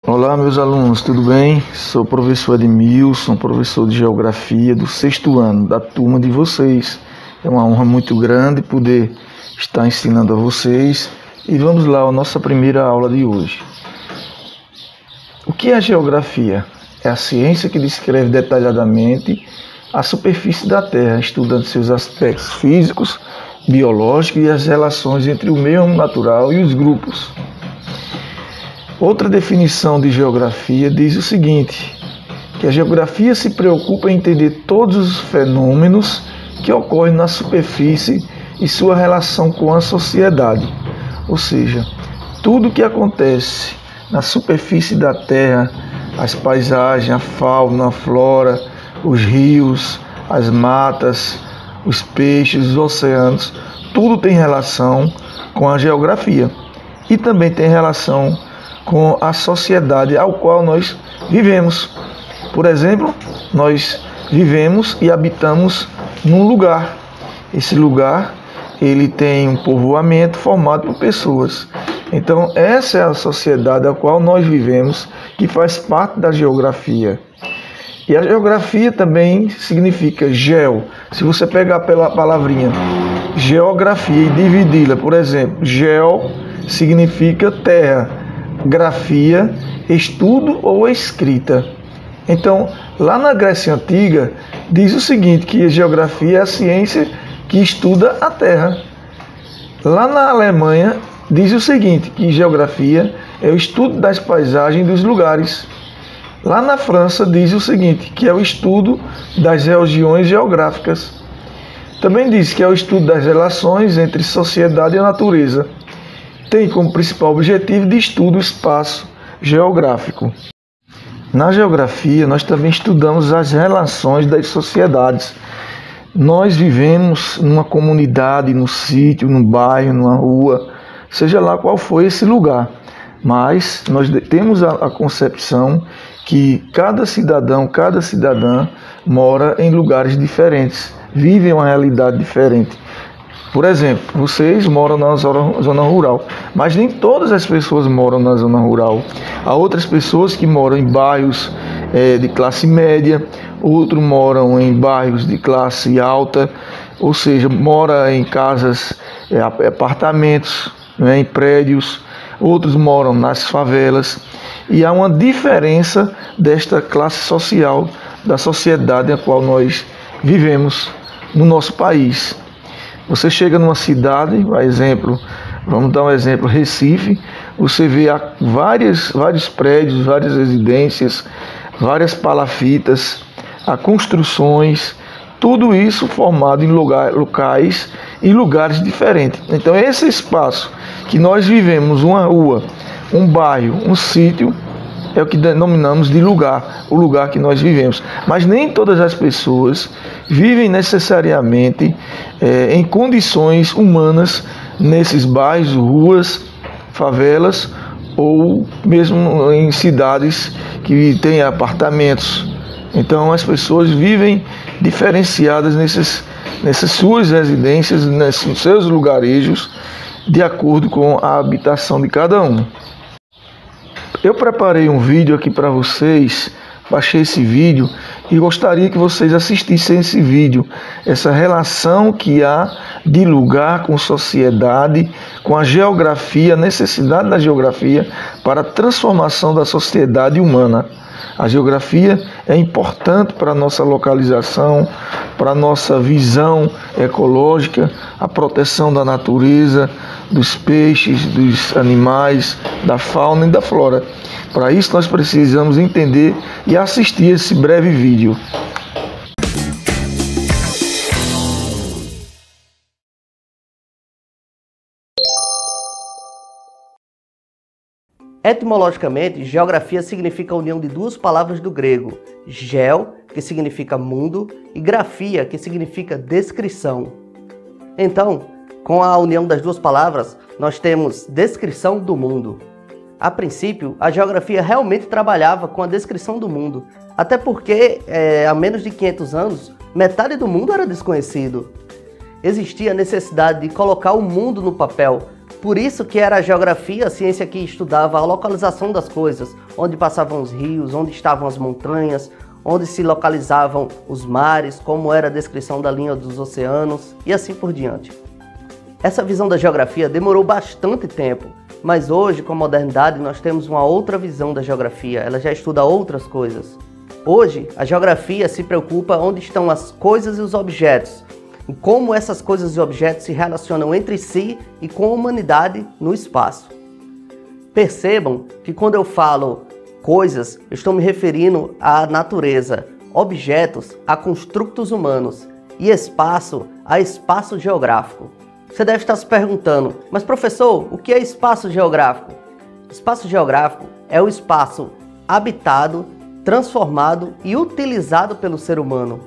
Olá, meus alunos, tudo bem? Sou o professor Edmilson, professor de Geografia do 6º ano, da turma de vocês. É uma honra muito grande poder estar ensinando a vocês. E vamos lá, a nossa primeira aula de hoje. O que é a geografia? É a ciência que descreve detalhadamente a superfície da Terra, estudando seus aspectos físicos, biológicos e as relações entre o meio natural e os grupos. Outra definição de geografia diz o seguinte, que a geografia se preocupa em entender todos os fenômenos que ocorrem na superfície e sua relação com a sociedade. Ou seja, tudo que acontece na superfície da Terra, as paisagens, a fauna, a flora, os rios, as matas, os peixes, os oceanos, tudo tem relação com a geografia e também tem relação com a sociedade ao qual nós vivemos. Por exemplo, nós vivemos e habitamos num lugar. Esse lugar, ele tem um povoamento formado por pessoas. Então, essa é a sociedade a qual nós vivemos, que faz parte da geografia. E a geografia também significa geo. Se você pegar pela palavrinha geografia e dividi-la, por exemplo, geo significa terra, grafia, estudo ou escrita. Então, lá na Grécia Antiga, diz o seguinte, que a geografia é a ciência que estuda a Terra. Lá na Alemanha, diz o seguinte, que geografia é o estudo das paisagens dos lugares. Lá na França, diz o seguinte, que é o estudo das regiões geográficas. Também diz que é o estudo das relações entre sociedade e natureza. Tem como principal objetivo de estudo o espaço geográfico. Na geografia, nós também estudamos as relações das sociedades. Nós vivemos numa comunidade, num sítio, num bairro, numa rua, seja lá qual for esse lugar. Mas nós temos a concepção que cada cidadão, cada cidadã mora em lugares diferentes, vive uma realidade diferente. Por exemplo, vocês moram na zona rural, mas nem todas as pessoas moram na zona rural. Há outras pessoas que moram em bairros de classe média, outros moram em bairros de classe alta, ou seja, moram em casas, apartamentos, em prédios, outros moram nas favelas. E há uma diferença desta classe social, da sociedade a qual nós vivemos no nosso país. Você chega numa cidade, vamos dar um exemplo, Recife, você vê vários prédios, várias residências, várias palafitas, há construções, tudo isso formado em locais e lugares diferentes. Então esse espaço que nós vivemos, uma rua, um bairro, um sítio, é o que denominamos de lugar, o lugar que nós vivemos. Mas nem todas as pessoas vivem necessariamente em condições humanas nesses bairros, ruas, favelas ou mesmo em cidades que têm apartamentos. Então as pessoas vivem diferenciadas nessas suas residências, nesses seus lugarejos, de acordo com a habitação de cada um. Eu preparei um vídeo aqui para vocês, baixei esse vídeo e gostaria que vocês assistissem esse vídeo. Essa relação que há de lugar com sociedade, com a geografia, a necessidade da geografia para a transformação da sociedade humana. A geografia é importante para a nossa localização, para a nossa visão ecológica, a proteção da natureza, dos peixes, dos animais, da fauna e da flora. Para isso nós precisamos entender e assistir esse breve vídeo. Etimologicamente, geografia significa a união de duas palavras do grego, geo, que significa mundo, e grafia, que significa descrição. Então, com a união das duas palavras, nós temos descrição do mundo. A princípio, a geografia realmente trabalhava com a descrição do mundo, até porque, há menos de 500 anos, metade do mundo era desconhecido. Existia a necessidade de colocar o mundo no papel, Por isso que era a geografia, a ciência que estudava a localização das coisas, onde passavam os rios, onde estavam as montanhas, onde se localizavam os mares, como era a descrição da linha dos oceanos e assim por diante. Essa visão da geografia demorou bastante tempo, mas hoje, com a modernidade, nós temos uma outra visão da geografia, ela já estuda outras coisas. Hoje, a geografia se preocupa onde estão as coisas e os objetos, e como essas coisas e objetos se relacionam entre si e com a humanidade no espaço. Percebam que quando eu falo coisas, eu estou me referindo à natureza, objetos a construtos humanos e espaço a espaço geográfico. Você deve estar se perguntando, mas professor, o que é espaço geográfico? Espaço geográfico é o espaço habitado, transformado e utilizado pelo ser humano.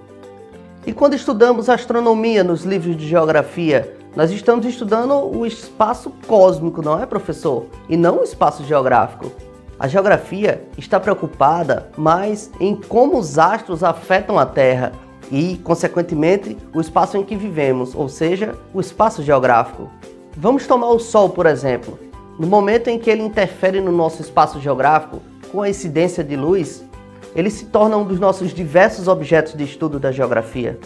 E quando estudamos astronomia nos livros de geografia, nós estamos estudando o espaço cósmico, não é, professor? E não o espaço geográfico. A geografia está preocupada mais em como os astros afetam a Terra e, consequentemente, o espaço em que vivemos, ou seja, o espaço geográfico. Vamos tomar o Sol, por exemplo. No momento em que ele interfere no nosso espaço geográfico, com a incidência de luz, ele se torna um dos nossos diversos objetos de estudo da geografia.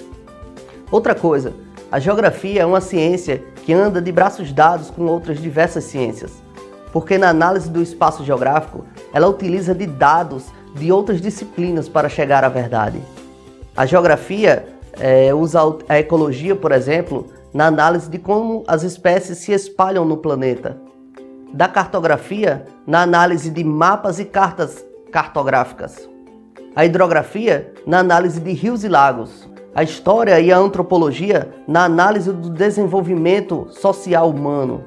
Outra coisa, a geografia é uma ciência que anda de braços dados com outras diversas ciências, porque na análise do espaço geográfico, ela utiliza de dados de outras disciplinas para chegar à verdade. A geografia usa a ecologia, por exemplo, na análise de como as espécies se espalham no planeta. Da cartografia, na análise de mapas e cartas cartográficas. A hidrografia, na análise de rios e lagos. A história e a antropologia, na análise do desenvolvimento social humano.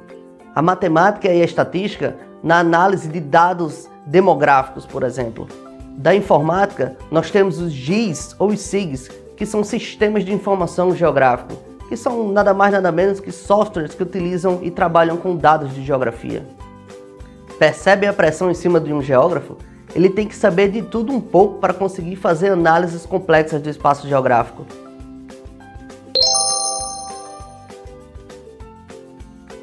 A matemática e a estatística, na análise de dados demográficos, por exemplo. Da informática, nós temos os GIS ou os SIGs, que são sistemas de informação geográfico, que são nada mais nada menos que softwares que utilizam e trabalham com dados de geografia. Percebem a pressão em cima de um geógrafo? Ele tem que saber de tudo um pouco para conseguir fazer análises complexas do espaço geográfico.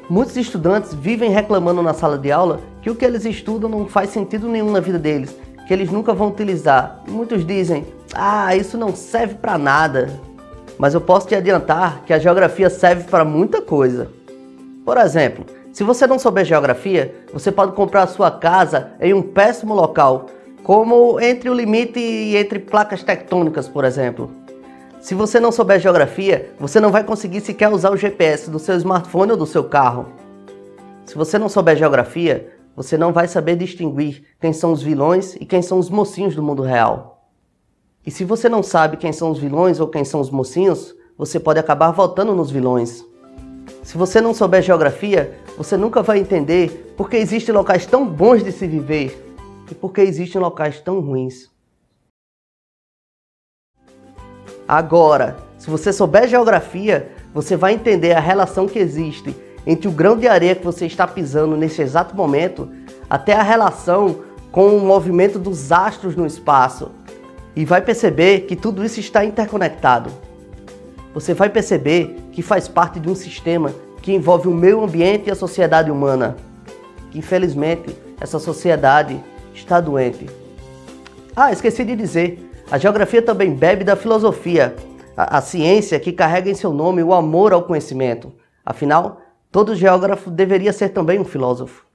Muitos estudantes vivem reclamando na sala de aula que o que eles estudam não faz sentido nenhum na vida deles, que eles nunca vão utilizar. Muitos dizem, isso não serve para nada. Mas eu posso te adiantar que a geografia serve para muita coisa. Por exemplo, se você não souber geografia, você pode comprar a sua casa em um péssimo local, como entre o limite e entre placas tectônicas, por exemplo. Se você não souber geografia, você não vai conseguir sequer usar o GPS do seu smartphone ou do seu carro. Se você não souber geografia, você não vai saber distinguir quem são os vilões e quem são os mocinhos do mundo real. E se você não sabe quem são os vilões ou quem são os mocinhos, você pode acabar votando nos vilões. Se você não souber geografia, você nunca vai entender por que existem locais tão bons de se viver e por que existem locais tão ruins. Agora, se você souber geografia, você vai entender a relação que existe entre o grão de areia que você está pisando nesse exato momento até a relação com o movimento dos astros no espaço. E vai perceber que tudo isso está interconectado. Você vai perceber que faz parte de um sistema que envolve o meio ambiente e a sociedade humana. Infelizmente, essa sociedade está doente. Esqueci de dizer, a geografia também bebe da filosofia, a ciência que carrega em seu nome o amor ao conhecimento. Afinal, todo geógrafo deveria ser também um filósofo.